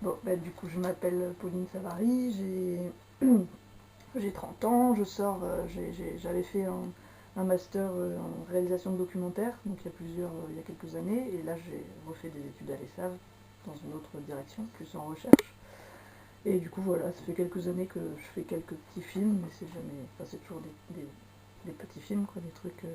Bon, bah, du coup, je m'appelle Pauline Savary, j'ai 30 ans, je sors, j'avais fait un master en réalisation de documentaires, donc il y a quelques années, et là j'ai refait des études à l'ESSAV dans une autre direction, plus en recherche. Et du coup, voilà, ça fait quelques années que je fais quelques petits films, mais c'est jamais, enfin, c'est toujours des petits films, quoi, des trucs.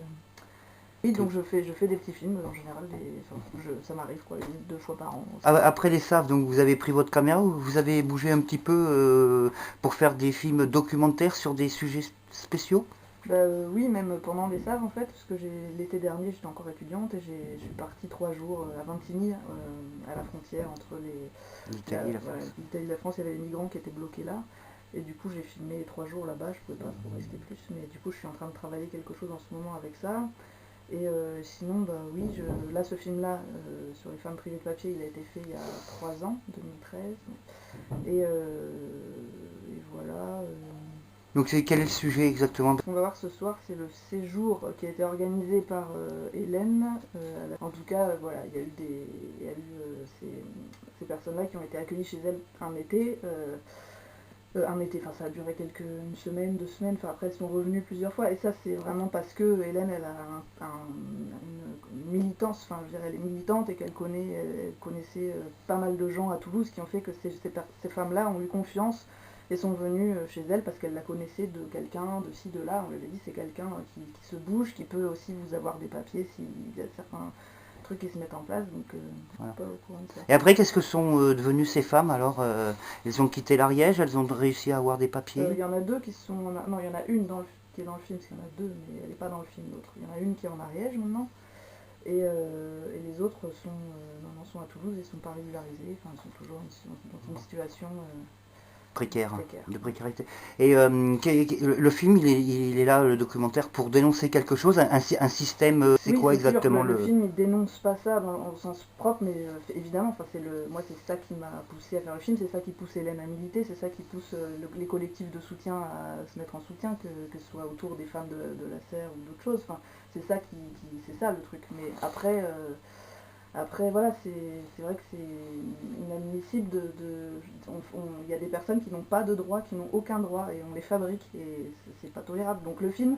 Oui, donc je fais des petits films en général, enfin, ça m'arrive quoi, 2 fois par an. Après les SAF, donc vous avez pris votre caméra ou vous avez bougé un petit peu pour faire des films documentaires sur des sujets spéciaux? Bah, oui, même pendant les SAV en fait, parce que l'été dernier j'étais encore étudiante et je suis partie 3 jours à Vintigny, à la frontière entre L'Italie, la voilà, France. l'Italie et la France, il y avait les migrants qui étaient bloqués là. Et du coup j'ai filmé 3 jours là-bas, je pouvais pas trop rester plus, mais du coup je suis en train de travailler quelque chose en ce moment avec ça. Et sinon, bah oui, là ce film-là, sur les femmes privées de papier, il a été fait il y a 3 ans, 2013. Et voilà. Donc quel est le sujet exactement? Ce qu'on va voir ce soir, c'est le séjour qui a été organisé par Hélène. En tout cas, voilà, il y a eu ces personnes-là qui ont été accueillies chez elle un été, enfin ça a duré une semaine, 2 semaines, enfin après elles sont revenues plusieurs fois, et ça c'est vraiment parce que Hélène elle a une militance, enfin je dirais elle est militante et elle connaissait pas mal de gens à Toulouse qui ont fait que ces femmes-là ont eu confiance et sont venues chez elle parce qu'elles la connaissaient de quelqu'un, de ci, de là, on lui avait dit c'est quelqu'un qui se bouge, qui peut aussi vous avoir des papiers s'il y a certains trucs qui se mettent en place, donc je Voilà. suis pas au courant de ça. Et après, qu'est-ce que sont devenues ces femmes alors? Elles ont quitté l'Ariège, elles ont réussi à avoir des papiers? Il y en a deux qui sont. Non, il y en a une qui est dans le film, parce qu'il y en a deux, mais elle n'est pas dans le film, l'autre. Il y en a une qui est en Ariège maintenant, et les autres sont à Toulouse et sont pas régularisées, enfin, ils sont toujours dans une situation Précaire, précaire. de précarité. Et le film, il est là, le documentaire, pour dénoncer quelque chose, un système, c'est Oui, quoi c'est sûr, exactement le le... film il dénonce pas ça au sens propre, mais évidemment, enfin, moi c'est ça qui m'a poussé à faire le film, c'est ça qui pousse Hélène à militer, c'est ça qui pousse les collectifs de soutien à se mettre en soutien, que ce soit autour des femmes de la serre ou d'autres choses, enfin, c'est ça c'est ça le truc. Mais après voilà, c'est vrai que c'est inadmissible il y a des personnes qui n'ont pas de droit, qui n'ont aucun droit, et on les fabrique, et c'est pas tolérable. Donc le film,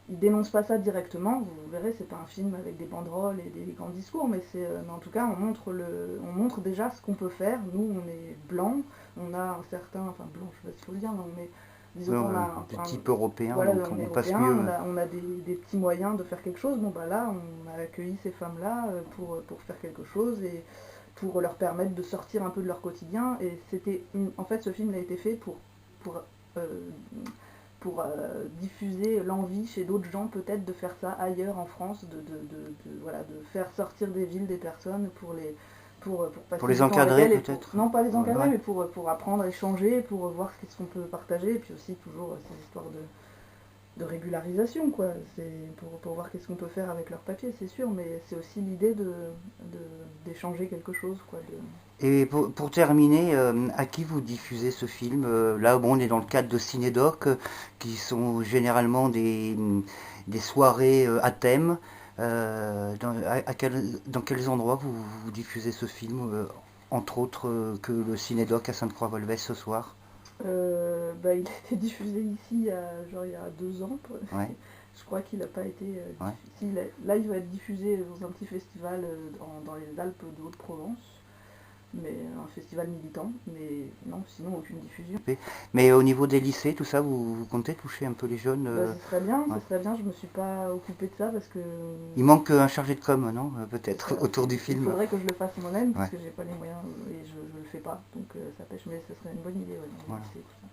il dénonce pas ça directement, vous verrez, c'est pas un film avec des banderoles et des grands discours, mais en tout cas, on montre déjà ce qu'on peut faire. Nous, on est blancs, on a un certain, enfin blanc, je sais pas s'il faut le dire, non, mais disons qu'on a, de enfin, type européen, voilà, donc on est on passe européen, mieux. on a des petits moyens de faire quelque chose. Bon, bah là, on a accueilli ces femmes-là pour faire quelque chose et pour leur permettre de sortir un peu de leur quotidien. Et en fait, ce film a été fait pour euh, diffuser l'envie chez d'autres gens peut-être de faire ça ailleurs en France, voilà, de faire sortir des villes des personnes pour Pour passer les du temps avec encadrer elles, peut-être. non pas les Ouais, encadrer, ouais. mais pour apprendre, échanger, pour voir ce qu'on peut partager, et puis aussi toujours ces histoires de régularisation, quoi. C'est pour voir qu'est-ce qu'on peut faire avec leurs papiers, c'est sûr, mais c'est aussi l'idée d'échanger quelque chose, quoi. Et pour terminer, à qui vous diffusez ce film? Là, bon, on est dans le cadre de Cinédoc, qui sont généralement des soirées à thème. Dans quels endroits vous diffusez ce film, entre autres que le Cinédoc à Sainte-Croix-Volvès ce soir? Bah, il a été diffusé ici genre, il y a 2 ans. Ouais, Je crois qu'il n'a pas été ouais. diffusé. Là, il va être diffusé dans un petit festival dans les Alpes de Haute-Provence, mais un festival militant. Mais non, sinon aucune diffusion. Mais au niveau des lycées, tout ça, vous comptez toucher un peu les jeunes Bah, ouais. ce serait bien. Je me suis pas occupée de ça parce que Il manque un chargé de com, non? Peut-être autour du il film. faudrait que je le fasse moi-même parce Ouais, que j'ai pas les moyens et je le fais pas. Donc ça pêche, mais ce serait une bonne idée, ouais, dans les voilà. lycées, tout ça.